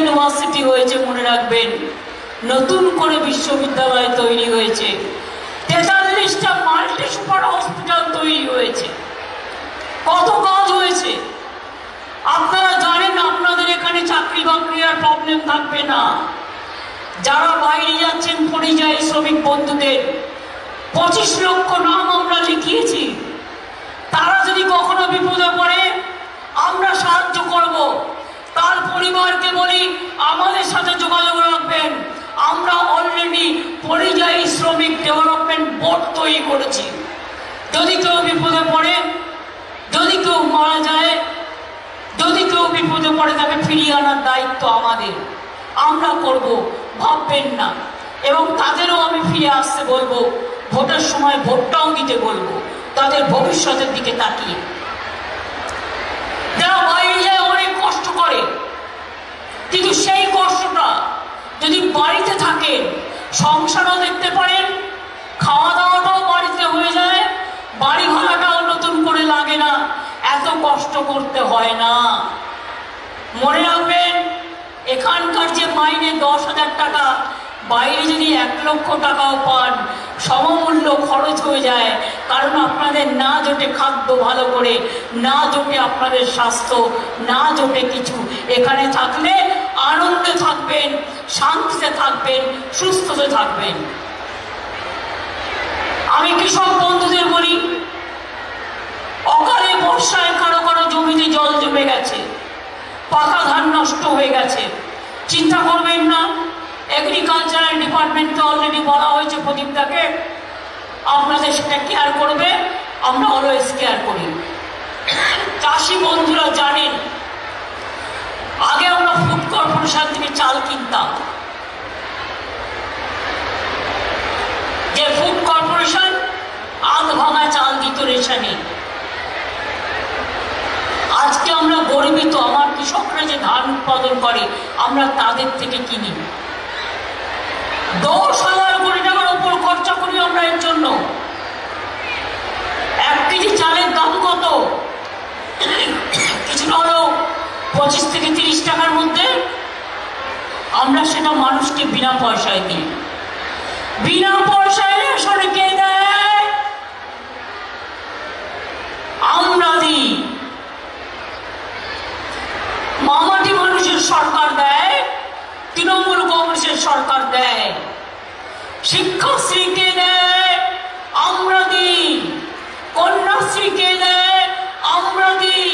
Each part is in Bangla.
ইউনিভার্সিটি হয়েছে মনে রাখবেন, নতুন করে বিশ্ববিদ্যালয় তৈরি হয়েছে, 43টা মাল্টি সুপার হসপিটাল তৈরি হয়েছে, কত কাজ হয়েছে। আপনারা জানেন আপনাদের এখানে চাকরি বাকরি আর প্রবলেম থাকবে না। যারা বাইরে যাচ্ছেন পরিযায়ী শ্রমিক বন্ধুদের 25 লক্ষ নাম আমরা লিখিয়েছি। তারা যদি কখনো বিপদে পড়ে আমরা সাহায্য করব। তার পরিবারকে বলি আমাদের সাথে যোগাযোগ রাখবেন। আমরা অলরেডি পরিযায়ী শ্রমিক ডেভেলপমেন্ট বোর্ড তৈরি করেছি। যদি কেউ বিপদে পড়ে, যদি কেউ মারা যায়, যদি কেউ বিপদে পড়ে তাকে ফিরিয়ে আনার দায়িত্ব আমাদের, আমরা করব, ভাববেন না। এবং তাদেরও আমি ফিরে আসতে বলবো, ভোটের সময় ভোটটাও দিতে বলবো, তাদের ভবিষ্যতের দিকে তাকিয়ে। যারা বাইরে যায় অনেক কষ্ট করে, কিন্তু সেই কষ্টটা যদি বাড়িতে থাকেন, সংসারও দেখতে পারেন, খাওয়া দাওয়াটাও বাড়িতে হয়ে যায়, বাড়ি ভাড়াটাও নতুন করে লাগে না, এত কষ্ট করতে হয় না। মনে রাখবেন, এখানকার যে মাইনে 10,000 টাকা, বাইরে যদি 1 লক্ষ টাকাও পান সমমূল্য খরচ হয়ে যায়। কারণ আপনাদের না জোটে খাদ্য ভালো করে, না জোটে আপনাদের স্বাস্থ্য, না জোটে কিছু। এখানে থাকলে আনন্দে থাকবেন, শান্তিতে থাকবেন, সুস্থতে থাকবেন। আমি কৃষক বন্ধুদের বলি, অকালে বর্ষায় কারো কারো জমিতে জল জমে গেছে, পাকা ধান নষ্ট হয়ে গেছে, চিন্তা করবেন না। এগ্রিকালচারাল ডিপার্টমেন্টকে অলরেডি বলা হয়েছে প্রদীপটাকে, আপনাদের সেটা কেয়ার করবে, আমরা অলওয়েজ কেয়ার করি। চাষি বন্ধুরা জানেন, আগে আমরা ফুড কর্পোরেশন থেকে চাল কিনতাম, যে ফুড কর্পোরেশন আধ ভাঙা চাল দিত রেশনে। আজকে আমরা গর্বিত, আমার কৃষকরা যে ধান উৎপাদন করে আমরা তাদের থেকে কিনি। 10,000 কোটি টাকার উপর খরচা করি আমরা এর জন্য। 1 কেজি চালের দাম কত? কিছুটা হলেও 25 থেকে 30 টাকার মধ্যে। আমরা সেটা মানুষকে বিনা পয়সায় দিই। বিনা পয়সায় রেশনে কে দেয়? আমরা দিই। মামাটি মানুষের সরকার দেয়, তৃণমূল কংগ্রেসের সরকার দেয়। শিক্ষাশ্রীকে দেয়, আমরা দিই। কন্যাশ্রীকে দেয়, আমরা দিই।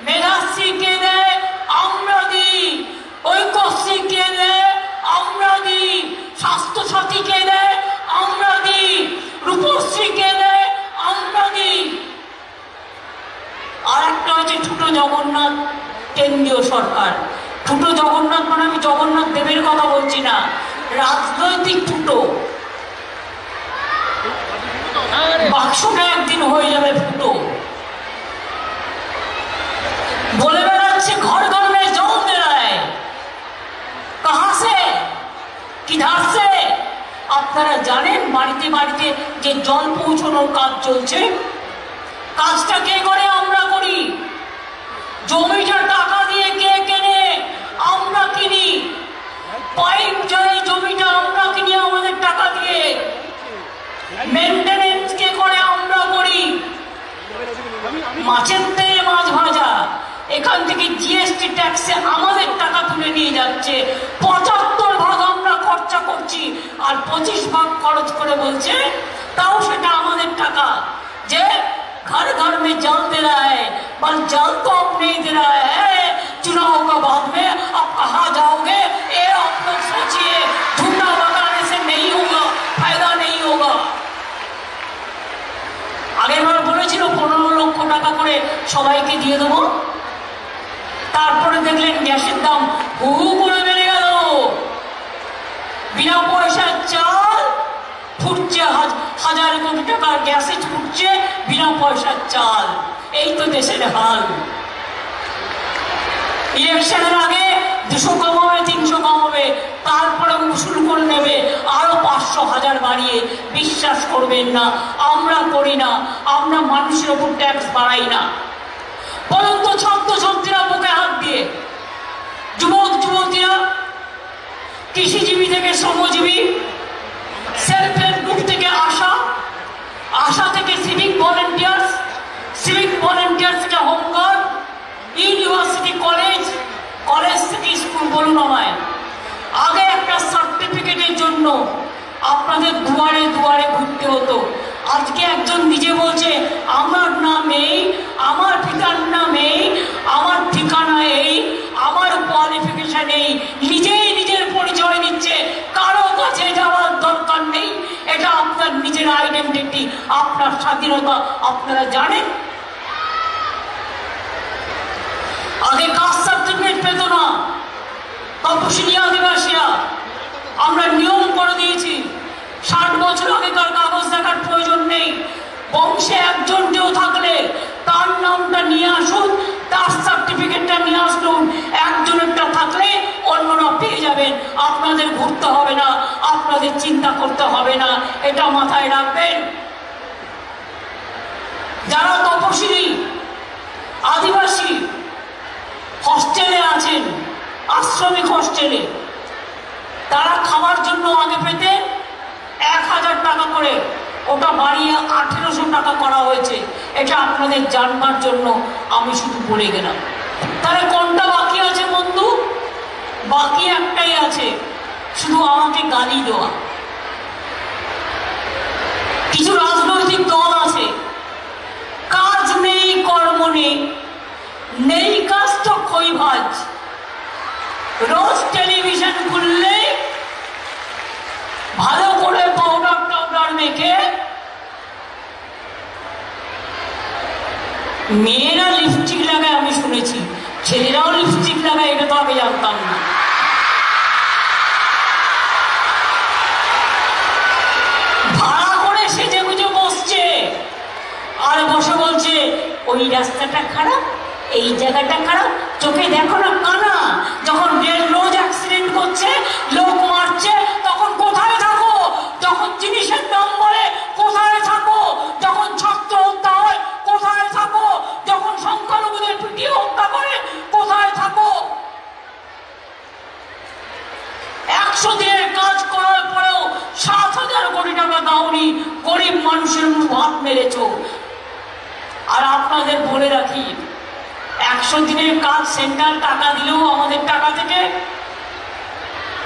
মেধাশ্রীকে দেয়, আমরা দিই। ঐক্যশ্রীকে দেয়, আমরা দিই। স্বাস্থ্যসাথীকে দেয়, আমরা দিই। রূপশ্রীকে দেয়, আমরা দিই। আর একটা হচ্ছে ছোট জগন্নাথ, কেন্দ্রীয় সরকার। ছোট জগন্নাথ মানে আমি জগন্নাথ দেবের কথা বলছি না, রাজনৈতিক ফুটো। বাক্সটা একদিন হয়ে যাবে ফুটো। বলে বেড়াচ্ছে ঘর ঘর মে জল দে रहा है, कहां से, किधर से? আপনারা জানেন বাড়িতে বাড়িতে যে জল পৌঁছানোর কাজ চলছে, কাজটা কে করে? আমরা করি। জমিটা টাকা দিয়ে কে কেনে? আমরা কিনি। পাইপ যায় জমিটা আমরা কিনি আমাদের টাকা দিয়ে। মেইনটেনেন্স কে করে? আমরা করি। মাছের তেল, মাছ ভাজা, এখান থেকে জিএসটি ট্যাক্সে আমাদের টাকা তুলে নিয়ে যাচ্ছে। 75 ভাগ আমরা খরচা করছি, আর 25 ভাগ খরচ করে বলছে তাও সেটা আমাদের টাকা। যে घर घर में जल दे रहा है, पर जल तो अब नहीं दे रहा है। चुनाव का बाद में अब कहाँ जाओगे, ये आप लोग सोचिए। झूठा बताने से नहीं होगा, फायदा नहीं होगा। আগের বার বলেছিল 15 লক্ষ টাকা করে সবাইকে দিয়ে দেবো, তারপরে দেখলেন গ্যাসের দাম হু করে বেড়ে গেল। বিনা পয়সার চাল ফুটছে, 1000 কোটি টাকার গ্যাসে ফুটছে বিনা পয়সার চাল। এই তো দেশের হাল। ইলেকশনের আগে 200 কমাবে, 300 কমাবে, তারপরে উসুল করে নেবে আরো 500 1000 বাড়িয়ে। বিশ্বাস করবেন না, আমরা করি না। আমরা মানুষের উপর ট্যাক্স বাড়াই না। বলুন তো ছাত্রছাত্রীরা বুকে হাত দিয়ে, যুবক যুবতীরা থেকে শ্রমজীবী, সেলফ হেল্প গ্রুপ থেকে আশা, আশা থেকে সিভিক ভলেন্টিয়ার্স, সিভিক ভলেন্টিয়ার্স থেকে হোমগার্ড, ইউনিভার্সিটি কলেজ, কলেজ থেকে স্কুল। বলুন আমায়, আগে একটা সার্টিফিকেটের জন্য আপনাদের দুয়ারে দুয়ারে ঘুরতে হতো। আজকে একজন নিজে বলছে আমার নাম এই, আমার পিতার নাম এই, আমার ঠিকানা এই, আমার কোয়ালিফিকেশন এই, নিজেই নিজের পরিচয় নিচ্ছে, কারো কাছে যাওয়ার দরকার নেই। এটা আপনার নিজের আইডেন্টিটি, আপনার স্বাধীনতা। আপনারা জানেন আগে কাস্ট সার্টিফিকেট পেত না তপশিলি আদিবাসীরা, আমরা নিয়ম করে দিয়েছি 60 বছর আগেকার কাগজ দেখার প্রয়োজন নেই। বংশে একজন কেউ থাকলে তার নামটা নিয়ে আসুন, তার সার্টিফিকেটটা নিয়ে আসুন। একজনেরটা থাকলে অন্যরা পেয়ে যাবেন, আপনাদের ঘুরতে হবে না, আপনাদের চিন্তা করতে হবে না। এটা মাথায় রাখবেন। যারা তপশিলি আদিবাসী হস্টেলে আছেন, আশ্রমিক হস্টেলে, তারা খাওয়ার জন্য আগে পেতেন 1000 টাকা করে, ওটা বাড়িয়ে 1800 টাকা করা হয়েছে। এটা আপনাদের জানবার জন্য আমি শুধু বলে গেলাম। তাহলে কোনটা বাকি আছে বন্ধু? বাকি একটাই আছে, শুধু আমাকে গালি দেওয়া। কিছু রাজনৈতিক দল আছে, কাজ নেই, কর্ম নেই, নেই কাজ তো খই ভাজ। রোজ টেলিভিশন খুললে ভালো করে পাউডার টাউডার মেখে, মেয়েরা লিপস্টিক লাগায় আমি শুনেছি, ছেলেরাও লিপস্টিক লাগায়, এটা তো আগে জানতাম না। ভাড়া করে সেজে গুজে বসছে, আর বসে বলছে ওই রাস্তাটা খারাপ, এই জায়গাটা খারাপ, চোখে দেখো না কানা। যখন রেল রোজ অ্যাক্সিডেন্ট করছে, লোক মারছে, তখন কোথায় থাকো? যখন জিনিসের দাম বলে কোথায় থাকো? যখন ছাত্র হত্যা হয় কোথায় থাকো? যখন সংখ্যালঘুদের পিটিয়ে হত্যা করে কোথায় থাকো? 100 দিনের কাজ করার পরেও 7,000 কোটি টাকা দাওনি, গরিব মানুষের ভাত মেরেছ। আর আপনাদের বলে রাখি, 100 দিনের কাজ সেন্ট্রাল টাকা দিলেও আমাদের টাকা থেকে,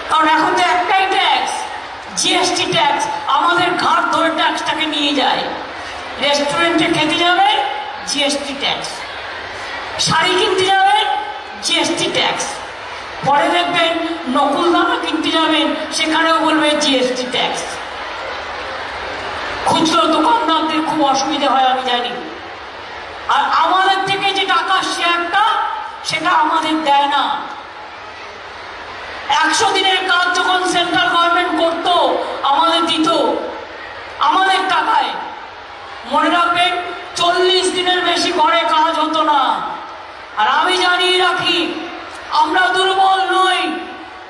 কারণ এখন তো একটাই ট্যাক্স, জিএসটি ট্যাক্স। আমাদের ঘাট ধরে ট্যাক্সটাকে নিয়ে যায়। রেস্টুরেন্টে খেতে যাবেন, জিএসটি ট্যাক্স। শাড়ি কিনতে যাবেন, জিএসটি ট্যাক্স। পরে দেখবেন নকুল দানা কিনতে যাবেন, সেখানেও বলবে জিএসটি ট্যাক্স। খুচরো দোকানদারদের খুব অসুবিধা হয় আমি জানি। আর আমাদের থেকে যে টাকা শেয়ারটা, সেটা আমাদের দেয় না। 100 দিনের কাজ যখন সেন্ট্রাল গভর্নমেন্ট করত, আমাদের দিত আমাদের টাকায়। মনে রাখবেন, 40 দিনের বেশি ঘরে কাজ হতো না। আর আমি জানিয়ে রাখি, আমরা দুর্বল নই।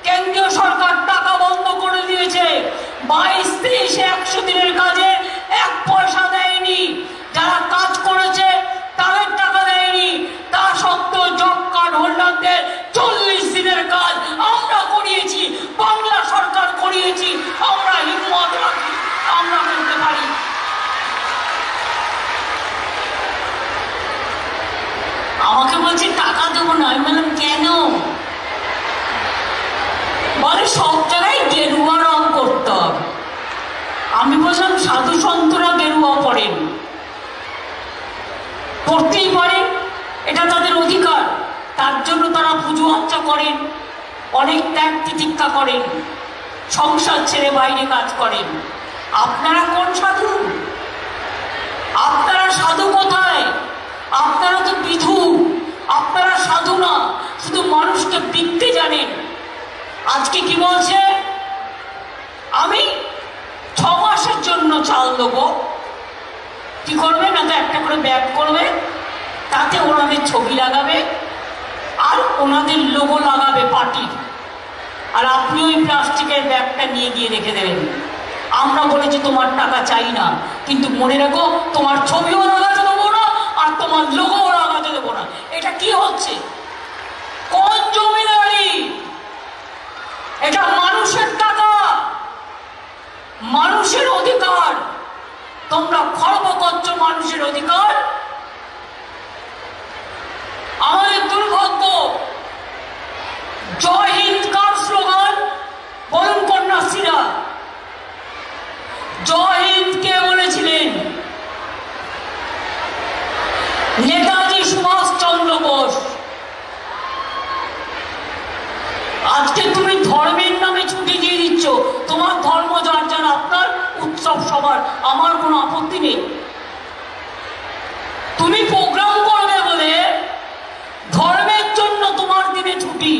কেন্দ্রীয় সরকার টাকা বন্ধ করে দিয়েছে। 22-23 100 দিনের কাজে 1 পয়সা দেয়নি। যারা কাজ করেছে তাদের টাকা দেয়নি। তা সত্ত্বেও জব কার্ড হোল্ডারদের 40 দিনের কাজ আমরা করিয়েছি, বাংলা সরকার করিয়েছি। আমরা হিম্মত রাখি, আমরা করতে পারি। আমাকে বলছে টাকা দেবো না। আমি বললাম কেন? বলে সব জায়গায় গেরুয়া রং করতে হবে। আমি বললাম সাধু সন্তরা গেরুয়া পড়েন, পড়তেই পারেন, এটা তাদের অধিকার। তার জন্য তারা পুজো আর্চা করেন, অনেক ত্যাগ তিতিক্ষা করেন, সংসার ছেড়ে বাইরে কাজ করেন। আপনারা কোন সাধু? আপনারা সাধু কোথায়? আপনারা তো বিধু। আপনারা সাধু না, শুধু মানুষকে বিকতে জানেন। আজকে কি বলছে? আমি 6 মাসের জন্য চাল দেবো। কি করবে না, তো একটা করে ব্যাগ করবে, তাতে ওনাদের ছবি লাগাবে আর ওনাদের লোগো লাগাবে পার্টির। আর আপনি ওই প্লাস্টিকের ব্যাগটা নিয়ে গিয়ে রেখে দেবেন। আমরা বলেছি তোমার টাকা চাই না, কিন্তু মনে রাখো তোমার ছবিও লাগাতে দেবো না আর তোমার লোগোও লাগাতে দেবো না। এটা কি হচ্ছে? কোন জমিদারি? এটা মানুষের টাকা। মানুষের অধিকার তোমরা খর্ব করছো, মানুষের অধিকার। আমাদের দুর্ভাগ্য, জয় হিন্দ কার স্লোগান বলুন কন্যাশ্রীরা? জয় হিন্দ কে বলেছিলেন? নেতাজি সুভাষ চন্দ্র বোস। আজকে তুমি ধর্মের নামে ছুটি দিয়ে দিচ্ছ। তোমার ধর্ম যার যার, আপনার উৎসব সবার, আমার কোনো আপত্তি নেই। তুমি প্রোগ্রাম করবে বলে ধর্মের জন্য তোমার দিনে ছুটি।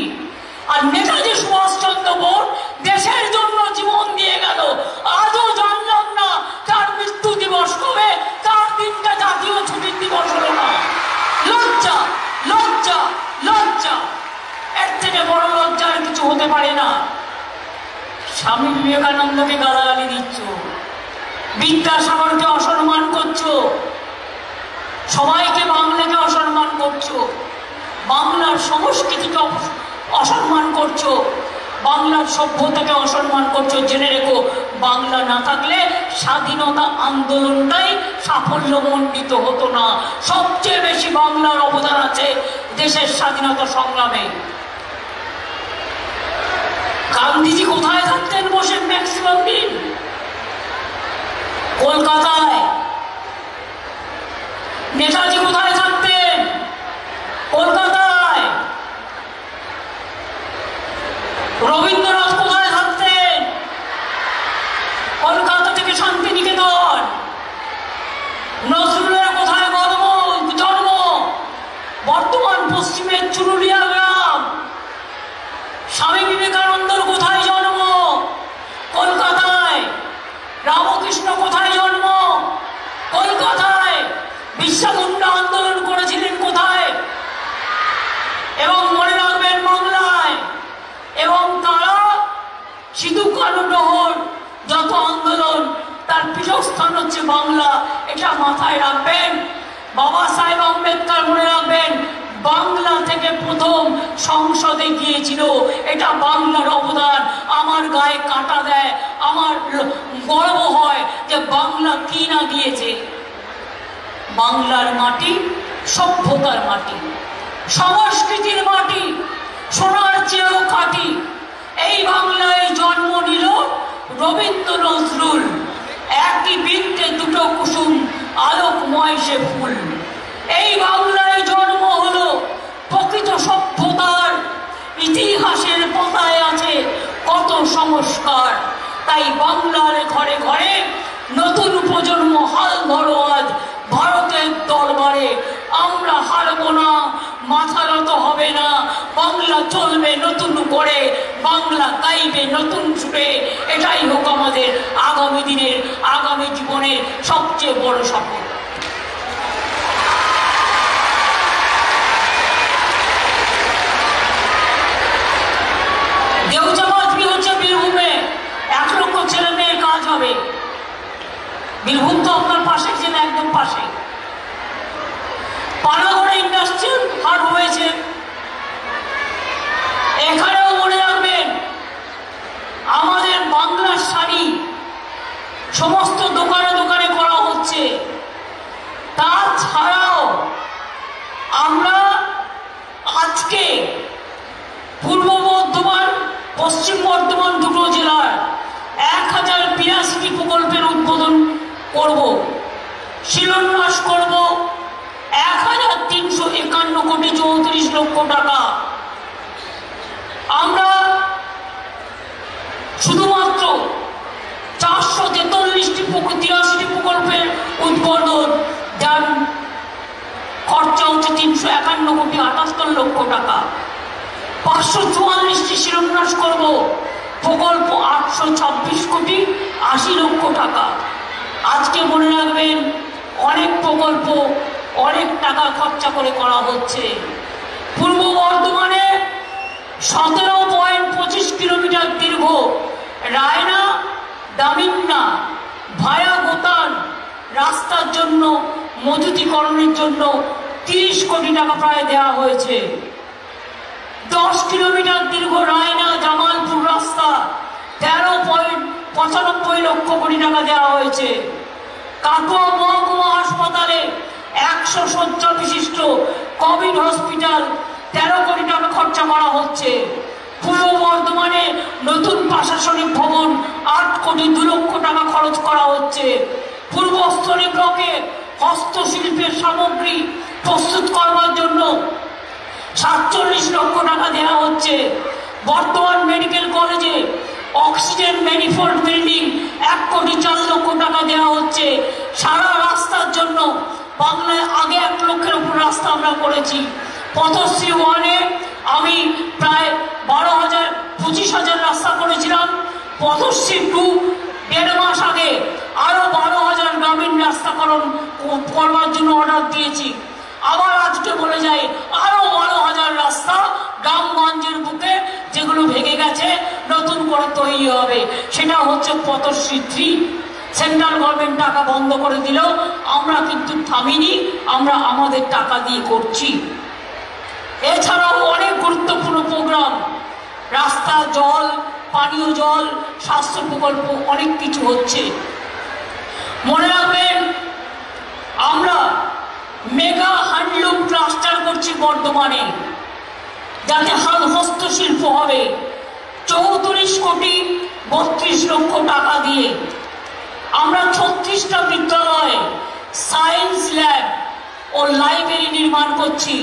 আর নেতাজি সুভাষ চন্দ্র বোস দেশের জন্য জীবন দিয়ে গেল, আজও জানলাম না তার মৃত্যু দিবস কবে, তার দিনটা জাতীয় ছুটির দিবস হলো না। লজ্জা, লজ্জা, লজ্জা। এর থেকে বড় লজ্জার কিছু হতে পারে না। স্বামী বিবেকানন্দকে গালাগালি দিচ্ছ, বিদ্যাসাগরকে অসম্মান করছো, সবাইকে বাংলাকে অসম্মান করছো, বাংলার সংস্কৃতিকে অসম্মান করছো, বাংলার সভ্যতাকে অসম্মান করছো। জেনে রেখো, বাংলা না থাকলে স্বাধীনতা আন্দোলনটাই সাফল্যমণ্ডিত হতো না। সবচেয়ে বেশি বাংলার অবদান আছে দেশের স্বাধীনতা সংগ্রামে। গান্ধীজি কোথায় থাকতেন বসে ম্যাক্সিমাম দিন? কলকাতায়। নেতাজি কোথায় থাকতেন? কলকাতায়। রবীন্দ্রনাথ কোথায় থাকতেন? কলকাতা থেকে শান্তিনিকেতন। নজরুলের কোথায় জন্ম? বর্তমান পশ্চিমের চুরুলিয়া গ্রাম। স্বামী বিবেকানন্দর কোথায় জন্ম? কলকাতায়। রামকৃষ্ণ কোথায় জন্ম? কলকাতায়। বিশ্বমুন্ডা আন্দোলন করেছিলেন কোথায়? এবং মনে রাখবেন, বাংলায়। এবং তারা সিধু কানু ডহর যত আন্দোলন, তার পীঠস্থান হচ্ছে বাংলা। এটা মাথায় রাখবেন। বাবা সাহেব আম্বেদকর মনে রাখবেন, বাংলা থেকে প্রথম সংসদে গিয়েছিল। এটা বাংলার অবদান। আমার গায়ে কাঁটা দেয়, আমার গর্ব হয় যে বাংলা কি না দিয়েছে। বাংলার মাটি সভ্যতার মাটি, সংস্কৃতির মাটি, সোনার চেয়েও খাঁটি। এই বাংলায় জন্ম নিল রবীন্দ্র নজরুল। একই বৃত্তে দুটো কুসুম, আলোকময় সে ফুল। এই বাংলায় জন্ম হলো প্রকৃত সভ্যতার। ইতিহাসের পাতায় আছে কত সংস্কার। তাই বাংলার ঘরে ঘরে নতুন প্রজন্ম হাল ধরো আজ ভারতের দরবারে। আমরা হারবো না, মাথা নত হবে না। বাংলা চলবে নতুন করে, বাংলা গাইবে নতুন সুরে। এটাই হোক আমাদের আগামী দিনের, আগামী জীবনের সবচেয়ে বড় শপথ। দেউচাবাজবি হচ্ছে বীরভূমে, 1 লক্ষ ছেলে মেয়ের কাজ হবে। বীরভূম তো আপনার পাশে, ছিল একদম পাশে। পানাগড়ে ইন্ডাস্ট্রিয়াল হাট হয়েছে। এখানেও মনে রাখবেন, আমাদের বাংলার শাড়ি সমস্ত দোকানে দোকানে করা হচ্ছে। তাছাড়াও আমরা আজকে পূর্ব বর্ধমান, পশ্চিম বর্ধমান দুটো জেলার 1082টি প্রকল্পের উদ্বোধন করব, শিলান্যাস করব। 1351 কোটি 34 লক্ষ টাকা। আমরা শুধুমাত্র 483টি প্রকল্পের উদ্বোধন, যার খরচা হচ্ছে 351 কোটি 78 লক্ষ টাকা। 544টি শিলান্যাস করব, প্রকল্প 826 কোটি 80 লক্ষ টাকা। আজকে মনে রাখবেন, অনেক প্রকল্প অনেক টাকা খরচা করে করা হচ্ছে। পূর্ব বর্ধমানে 17.25 কিলোমিটার দীর্ঘ রায়না দামিন্না ভায়া গোতান রাস্তার জন্য, মজুতিকরণের জন্য 30 কোটি টাকা প্রায় দেওয়া হয়েছে। 10 কিলোমিটার দীর্ঘ রায়না জামালপুর রাস্তা 13.75 95 লক্ষ কোটি টাকা দেওয়া হয়েছে। কাটোয়া মহকুমা হাসপাতালে 100 শয্যা বিশিষ্ট কোভিড হসপিটাল 13 কোটি টাকা খরচা করা হচ্ছে। পূর্ব বর্ধমানে নতুন প্রশাসনিক ভবন 8 কোটি 2 লক্ষ টাকা খরচ করা হচ্ছে। পূর্বস্থলী ব্লকে হস্তশিল্পের সামগ্রী প্রস্তুত করবার জন্য 47 লক্ষ টাকা দেওয়া হচ্ছে। বর্তমান মেডিকেল কলেজে অক্সিজেন ম্যানিফোল্ড বিল্ডিং 1 কোটি 4 লক্ষ টাকা দেওয়া হচ্ছে। সারা রাস্তার জন্য বাংলায় আগে 1 লক্ষের উপর রাস্তা আমরা করেছি। পথশ্রী 1-এ আমি প্রায় 25,000 রাস্তা করেছিলাম। পথশ্রী 2 1.5 মাস আগে আরো 12,000 গ্রামীণ রাস্তাকরণ করবার জন্য অর্ডার দিয়েছি। আবার আজকে বলে যাই আরো 12,000 রাস্তা গ্রামগঞ্জের বুকে যেগুলো ভেঙে গেছে নতুন করে তৈরি হবে। সেটা হচ্ছে পথশ্রী 3। সেন্ট্রাল গভর্নমেন্ট টাকা বন্ধ করে দিলেও আমরা কিন্তু থামিনি, আমরা আমাদের টাকা দিয়ে করছি। এছাড়াও অনেক গুরুত্বপূর্ণ প্রোগ্রাম, রাস্তা, জল, পানীয় জল, স্বাস্থ্য প্রকল্প, অনেক কিছু হচ্ছে। মনে রাখবেন আমরা মেগা হ্যান্ডলুম ক্লাস্টার করছি বর্ধমানে, যাতে হস্তশিল্প হবে। 34 কোটি 32 লক্ষ টাকা দিয়ে আমরা 36টা বিদ্যালয়, সায়েন্স ল্যাব ও লাইব্রেরি নির্মাণ করছি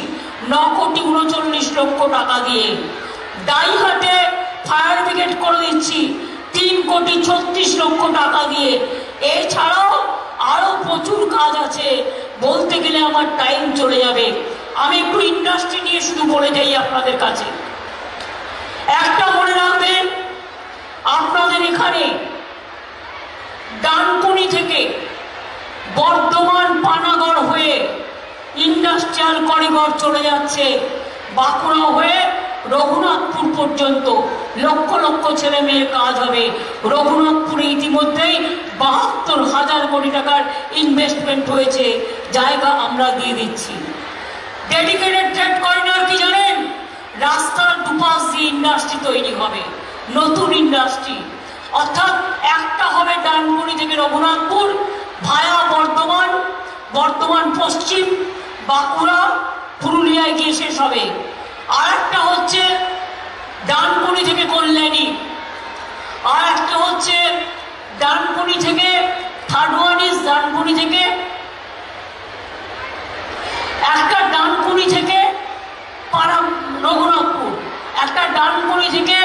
9 কোটি 39 লক্ষ টাকা দিয়ে। ডাইহাটে ফায়ার ব্রিগেড করে দিচ্ছি 3 কোটি 36 লক্ষ টাকা দিয়ে। এছাড়াও আরো প্রচুর কাজ আছে, বলতে গেলে আমার টাইম চলে যাবে। আমি একটু ইন্ডাস্ট্রি নিয়ে শুধু বলে যাই আপনাদের কাছে। একটা মনে রাখবেন, আপনাদের এখানে ডানকুনি থেকে বর্ধমান পানাগড় হয়ে ইন্ডাস্ট্রিয়াল করিডর চলে যাচ্ছে, বাঁকুড়া হয়ে রঘুনাথপুর পর্যন্ত লক্ষ লক্ষ ছেলে মেয়ের কাজ হবে। রঘুনাথপুরে ইতিমধ্যেই 72,000 কোটি টাকার ইনভেস্টমেন্ট হয়েছে, জায়গা আমরা দিয়ে দিচ্ছি। ডেডিকেটেড ট্রেড করিডর কি জানেন? রাস্তার দুপাশ দিয়ে ইন্ডাস্ট্রি তৈরি হবে, নতুন ইন্ডাস্ট্রি। অর্থাৎ একটা হবে ডানকুনি থেকে রঘুনাথপুর ভায়া বর্ধমান, বর্ধমান পশ্চিম, বাঁকুড়া, পুরুলিয়ায় গিয়ে শেষ হবে। আর একটা হচ্ছে ডানকুনি থেকে কল্যাণী, আর একটা হচ্ছে ডানকুনি থেকে থার্ড ওয়ান ইজ ডানকুনি থেকে, একটা ডানকুনি থেকে রঘুনাথপুর, একটা ডানকুনি থেকে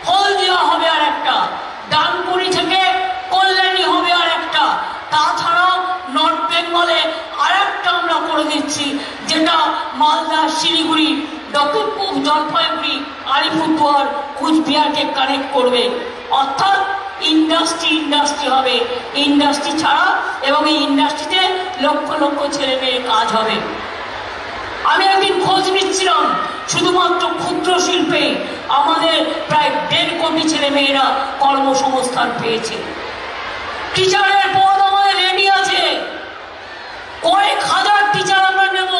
হলদিয়া হবে, আর একটা ডানকুনি থেকে কল্যাণী হবে, আর একটা। তাছাড়াও নর্থ বেঙ্গলে আর একটা আমরা করে দিচ্ছি, যেটা মালদা, শিলিগুড়ি, দক্ষিণ জলপাইগুড়ি, আলিপুরদুয়ার, কুচবিহারকে কানেক্ট করবে। অর্থাৎ ইন্ডাস্ট্রি হবে, ইন্ডাস্ট্রি ছাড়া, এবং এই ইন্ডাস্ট্রিতে লক্ষ লক্ষ ছেলে মেয়ের কাজ হবে। আমি একদিন খোঁজ নিচ্ছিলাম, শুধুমাত্র ক্ষুদ্র শিল্পে আমাদের প্রায় 1.5 কোটি ছেলে মেয়েরা কর্মসংস্থান পেয়েছে। টিচারের পদ আমাদের রেডি আছে, কয়েক হাজার টিচার আমরা নেব,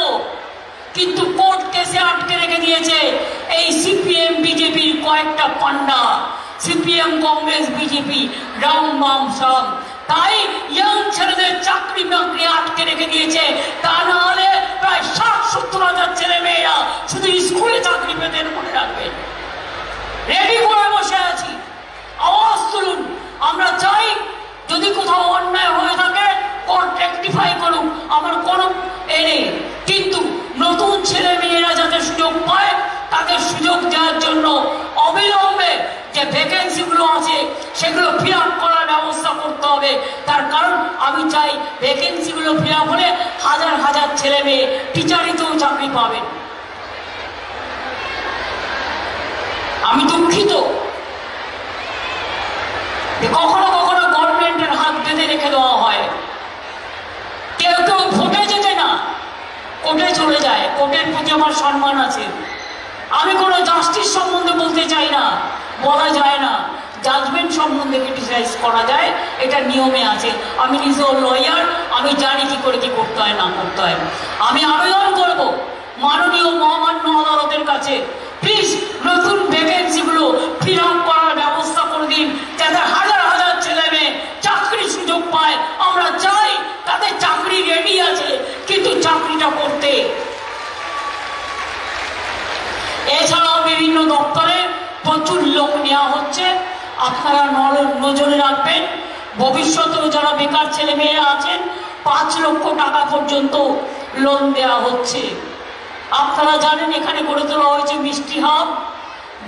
কিন্তু কোর্ট কেসে আটকে রেখে দিয়েছে এই সিপিএম বিজেপির কয়েকটা পান্ডা, সিপিএম কংগ্রেস বিজেপি রাম বাম সব। তাই ইয়াং ছেলেদের চাকরি বাকরি আটকে রেখে দিয়েছে, তা না হলে প্রায় 60-70 হাজার ছেলে মেয়েরা শুধু স্কুলে চাকরি পেতেন। মনে রাখবেন, রেডি করে বসে আছি, আওয়াজ তুলুন। আমরা চাই যদি কোথাও অন্যায় হয়ে থাকে কোর্ট রেকটিফাই করুক, আমার কোনো নেই, কিন্তু নতুন ছেলে মেয়েরা যাতে সুযোগ পায় তাদের সুযোগ দেওয়ার জন্য অবিলম্বে যে ভ্যাকেন্সিগুলো আছে সেগুলো ফিল আপ করার ব্যবস্থা করতে হবে। তার কারণ আমি চাই ভ্যাকেন্সিগুলো ফিল আপ হলে হাজার হাজার ছেলে মেয়ে টিচারিতেও চাকরি পাবেন। আমি দুঃখিত যে কখনো কখনো গভর্নমেন্টের হাত বেঁধে রেখে দেওয়া হয়, কেউ কেউ ভোটে যেতে না, কোর্টে চলে যায়। কোর্টের প্রতি আমার সম্মান আছে। আমি কোনো জাস্টিস সম্বন্ধে বলতে চাই না, বলা যায় না। জাজমেন্ট সম্বন্ধে ক্রিটিসাইজ করা যায়, এটা নিয়মে আছে। আমি নিজেও লয়ার, আমি জানি কি করে কি করতে হয় না করতে হয়। আমি আবেদন করব মাননীয় মহামান্য আদালতের কাছে, প্লিজ নতুন ভ্যাকেন্সিগুলো ফিল আপ করার ব্যবস্থা করে দিন, যাতে হাজার হাজার ছেলে বিভিন্ন দপ্তরে প্রচুর লোক নেওয়া হচ্ছে। আপনারা নজরে রাখবেন, ভবিষ্যতেও যারা বেকার ছেলে মেয়েরা আছেন 5 লক্ষ টাকা পর্যন্ত লোন দেওয়া হচ্ছে। আপনারা জানেন এখানে গড়ে তোলা হয়েছে মিষ্টি হাব,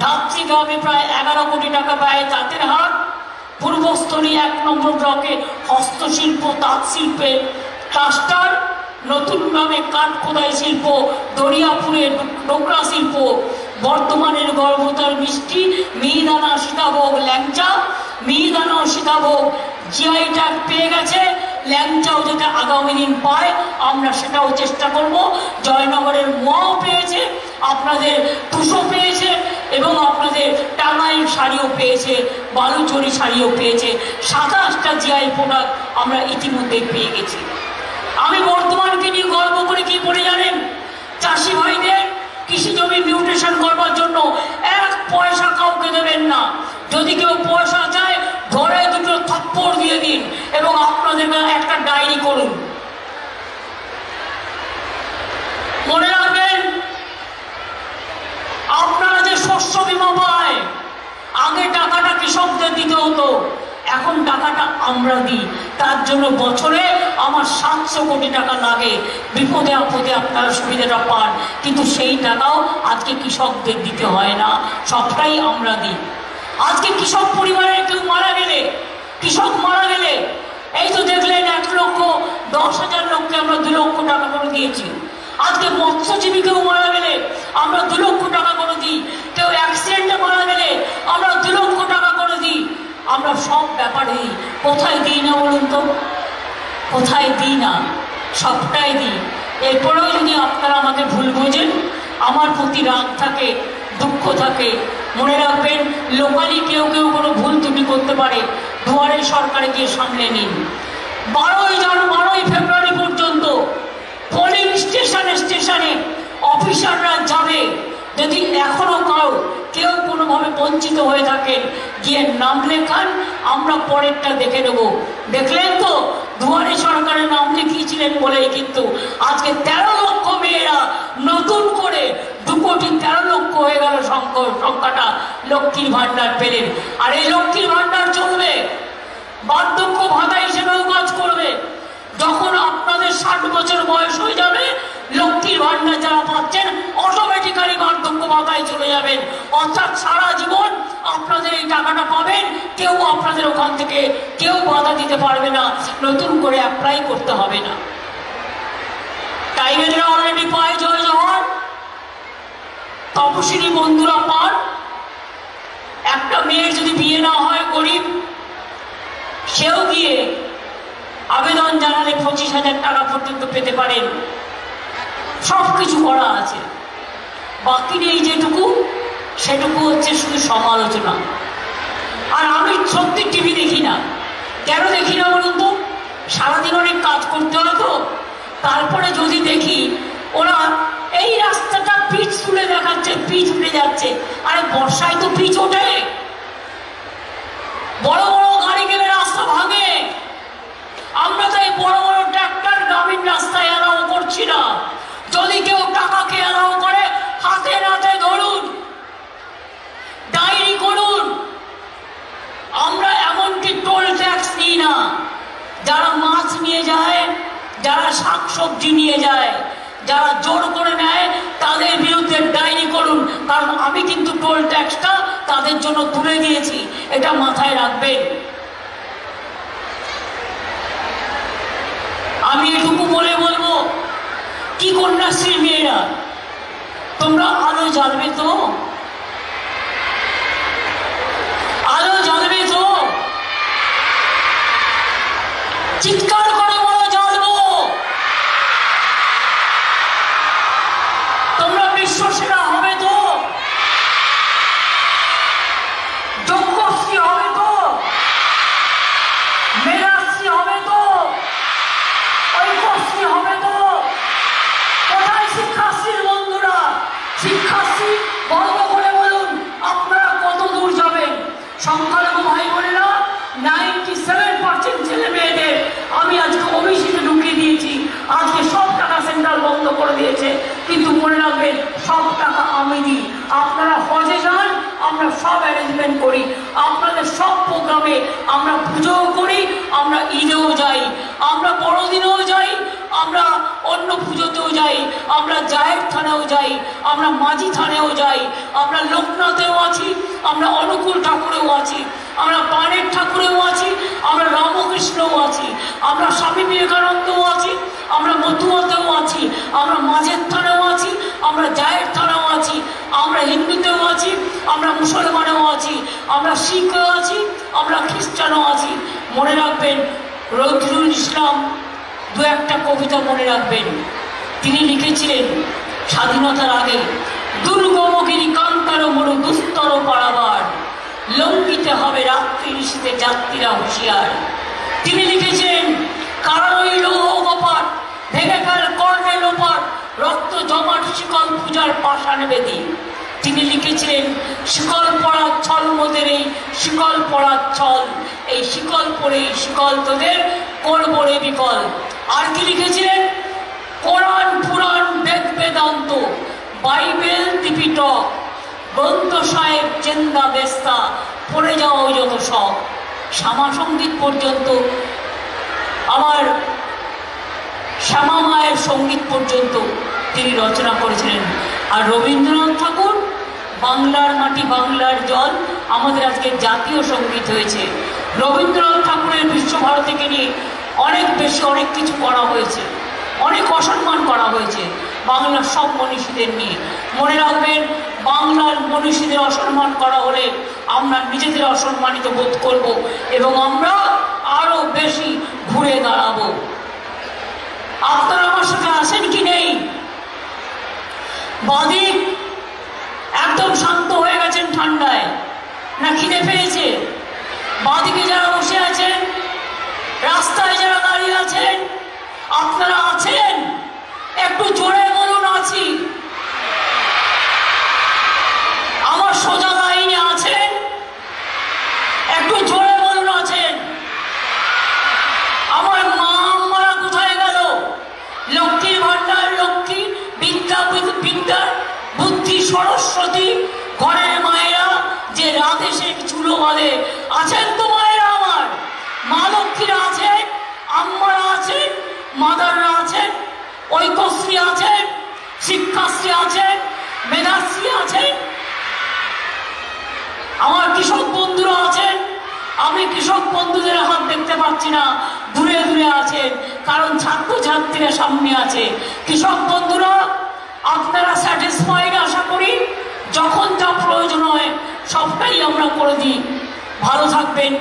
ধাত্রী গ্রামে প্রায় 11 কোটি টাকা ব্যয়ে তাঁতের হাট, পূর্বস্থলী 1 নম্বর ব্লকে হস্তশিল্প তাঁত শিল্পের ক্লাস্টার, নতুন গ্রামে কাঠ খোদাই শিল্প, দরিয়াপুরে ডোকরা শিল্প, বর্ধমানের গর্ভতার মিষ্টি, মিহিদানা সীতাভোগ ল্যাংচা, মিহিদানা সীতাভোগ জিআই ট্যাগ পেয়ে গেছে, ল্যাংচাও যাতে আগামী দিন পায় আমরা সেটাও চেষ্টা করব। জয়নগরের মোয়াও পেয়েছে, আপনাদের টুসো পেয়েছে এবং আপনাদের টাঙ্গাইল শাড়িও পেয়েছে, বালুচরি শাড়িও পেয়েছে। 27টা জিআই প্রোডাক্ট আমরা ইতিমধ্যেই পেয়ে গেছি। আমি বর্তমানকে নিয়ে গল্প করে কি বলে জানেন, চাষি ভাইদের কৃষি জমি মিউটেশন করবার জন্য 1 পয়সা কাউকে দেবেন না। যদি কেউ পয়সা চায় ধরে 2 থাপ্পড় দিয়ে দিন এবং আপনাদের একটা ডায়েরি করুন। মনে রাখবেন, আপনারা যে শস্য বীমা পায়, আগে টাকাটা কৃষকদের দিতে হতো, এখন টাকাটা আমরা দিই। তার জন্য বছরে আমার 700 কোটি টাকা লাগে, বিপদে আপদে আপনারা সুবিধাটা পান, কিন্তু সেই টাকাও আজকে কৃষকদের দিতে হয় না, সবটাই আমরা দিই। আজকে কৃষক পরিবারের কেউ মারা গেলে, কৃষক মারা গেলে এই তো দেখলেন 1,10,000 লোককে আমরা 2 লক্ষ টাকা করে দিয়েছি। আজকে মৎস্যজীবী কেউ মারা গেলে আমরা 2 লক্ষ টাকা করে দিই, কেউ অ্যাক্সিডেন্টে মারা গেলে আমরা 2 লক্ষ টাকা করে দিই। আমরা সব ব্যাপারেই কোথায় দিই না বলুন তো, কোথায় দিই না, সবটাই দিই। এরপরেও যদি আপনারা আমাকে ভুল বোঝেন, আমার প্রতি রাগ থাকে, দুঃখ থাকে, মনে রাখবেন লোকালি কেউ কেউ কোনো ভুল ত্রুটি করতে পারে, দুয়ারে সরকারে গিয়ে সামলে নিন। 12ই ফেব্রুয়ারি পর্যন্ত পোলিং স্টেশনে স্টেশনে অফিসাররা যাবে। যদি এখনো কেউ কোনোভাবে বঞ্চিত হয়ে থাকেন, গিয়ে নাম লেখান, আমরা পরেরটা দেখে নেব। দেখলেন তো দুয়ারে সরকারের নাম লিখিয়েছিলেন বলেই কিন্তু আজকে 13 লক্ষ মেয়েরা নতুন করে 2,13 লক্ষ হয়ে গেল সংখ্যাটা, লক্ষ্মীর ভান্ডার পেলেন। আর এই লক্ষ্মীর ভান্ডার চলবে, বার্ধক্য ভাতা হিসেবেও কাজ করবে। যখন আপনাদের 60 বছর বয়স হয়ে যাবে, লক্ষ্মীর ভান্ডার যারা পাচ্ছেন অটোমেটিক্যালি বার্ধক্য ভাতায় চলে যাবেন, অর্থাৎ সারা জীবন আপনাদের এই টাকাটা পাবেন। কেউ আপনাদের ওখান থেকে কেউ বাধা দিতে পারবে না, নতুন করে অ্যাপ্লাই করতে হবে না। টাইমের অলরেডি পায় জয় জওয়ান, তপশিলি বন্ধুরা পান। একটা মেয়ের যদি বিয়ে না হয় গরিব, সেও গিয়ে আবেদন জানালে 25,000 টাকা পর্যন্ত পেতে পারেন। সব কিছু করা আছে, বাকি নেই যেটুকু, সেটুকু হচ্ছে শুধু সমালোচনা। আর আমি সত্যি টিভি দেখি না। কেন দেখি না বলুন তো, সারাদিন অনেক কাজ করতে হয় তো। তারপরে যদি দেখি ওরা এই রাস্তাটা পিচ তুলে দেখাচ্ছে, পিচ উঠে যাচ্ছে। আরে বর্ষায় তো পিচ ওঠে, বড় বড় গাড়ি গেলে রাস্তা ভাঙে। আমরা তো এই বড় বড় ট্রাক্টর গ্রামীণ রাস্তায় এলাও করছি না। যদি কেউ টাকাকে এলাও করে, হাতে নাতে ধরুন, ডায়েরি করুন। আমরা এমনকি টোল ট্যাক্স নিই না। যারা মাছ নিয়ে যায়, যারা শাকসবজি নিয়ে যায়, যারা জোর করে নেয়, তাদের বিরুদ্ধে ডায়েরি করুন। কারণ আমি কিন্তু টোল ট্যাক্সটা তাদের জন্য তুলে দিয়েছি, এটা মাথায় রাখবেন। আমি এটুকু বলে বলবো, কি কন্যাশ্রী মেয়েরা, তোমরা আলো জ্বালবে তো? আলো জ্বালবে তো? চিৎকার করে বলো জ্বালবো। তোমরা বিশ্বসেরা হবে তো? যোগ্যশ্রী হবে তো? মেধাশ্রী হবে তো? ঐক্যশ্রী হবে তো? কোথায় শিক্ষাশ্রীর বন্ধুরা? শিক্ষাশ্রী গর্ব করে বলুন আপনারা কত দূর যাবেন। সংখ্যালঘু ভাই বোনেরা 97% ছেলে মেয়েদের আমি আজকে ওবিসিতে ঢুকিয়ে দিয়েছি। আজকে সব টাকা সেন্ট্রাল বন্ধ করে দিয়েছে, কিন্তু মনে রাখবেন সব টাকা আমি দিই। আপনারা আমরা সব অ্যারেঞ্জমেন্ট করি, আপনাদের সব প্রোগ্রামে আমরা পুজোও করি, আমরা ঈদেও যাই, আমরা বড়দিনেও যাই, আমরা অন্য পুজোতেও যাই, আমরা জায়ের থানেও যাই, আমরা মাঝি থানেও যাই, আমরা লোকনাথেও আছি, আমরা অনুকূল ঠাকুরেও আছি, আমরা পানের ঠাকুরেও আছি, আমরা রামকৃষ্ণও আছি, আমরা স্বামী বিবেকানন্দও আছি, আমরা মতুয়াতেও আছি, আমরা মাঝের থানেও আছি, আমরা জায়ের থানেও আছি, আমরা হিন্দুতেও আছি, আমরা মুসলমানেও আছি, আমরা শিখও আছি, আমরা খ্রিস্টানও আছি। মনে রাখবেন নজরুল ইসলাম দু একটা কবিতা মনে রাখবেন। তিনি লিখেছিলেন স্বাধীনতার আগে, দুর্গমগিরি কান্তার মরু দুস্তর পারাবার, লঙ্ঘিতে হবে রাত্রি ঋষিতে যাত্রীরা হুঁশিয়ার। তিনি লিখেছেন কারারই লৌহ কপাট, ভেঙে ফেল কর্ণে লোপাট, রক্ত জমাট শিকল পূজার পাষাণ বেদি। তিনি লিখেছিলেন শিকল পড়ার ছল মোদের এই শিকল পড়ার ছল, এই শিকল পড়ে শিকল তোদের করবো রে বিকল। আর কি লিখেছিলেন কোরআন পুরাণ বেদ বেদান্ত বাইবেল ত্রিপিটক গ্রন্থ সাহেব চেন্দা বেস্তা পড়ে যাওয়া ওই যত সব। শ্যামা সঙ্গীত পর্যন্ত, আমার শ্যামা মায়ের সঙ্গীত পর্যন্ত তিনি রচনা করেছিলেন। আর রবীন্দ্রনাথ ঠাকুর বাংলার মাটি বাংলার জল আমাদের আজকে জাতীয় সঙ্গীত হয়েছে। রবীন্দ্রনাথ ঠাকুরের বিশ্বভারতীকে নিয়ে অনেক বেশি অনেক কিছু করা হয়েছে, অনেক অসম্মান করা হয়েছে বাংলার সব মনীষীদের নিয়ে। মনে রাখবেন বাংলার মনীষীদের অসম্মান করা হলে আমরা নিজেদের অসম্মানিত বোধ করব এবং আমরা আরো বেশি ঘুরে দাঁড়াবো। আপনারা আমার সাথে আছেন কি নেই? বাদিক একদম শান্ত হয়ে গেছেন ঠান্ডায়, না খিদে পেয়েছে? বাদিকে যারা বসে আছেন, রাস্তায় যারা দাঁড়িয়ে আছেন, আপনারা আছেন? একটু জোরে বলুন আছি। আমার সোজা লাইনে আছেন? একটু জোরে বলুন আছেন। আমার মা আম্মারা কোথায় গেল? লক্ষ্মীর ভান্ডার লক্ষ্মী, বিদ্যা বিদ্যার বুদ্ধি সরস্বতী, ঘরের মায়েরা যে রাত এসে চুলো বাঁধে, আছেন তো মায়েরা? আমার মা লক্ষ্মীরা আছেন, আম্মারা আছেন, মাদাররা আছেন, ঐক্যশ্রী আছেন, শিক্ষাশ্রী আছেন, মেধাশ্রী আছেন, আমার কৃষক বন্ধুরা আছেন। আমি কৃষক বন্ধুদের হাত দেখতে পাচ্ছি না, দূরে দূরে আছেন, কারণ ছাত্রছাত্রীরা সামনে আছে। কৃষক বন্ধুরা আপনারা স্যাটিসফাইড আশা করি। যখন যা প্রয়োজন হয় সবটাই আমরা করে দিই। ভালো থাকবেন।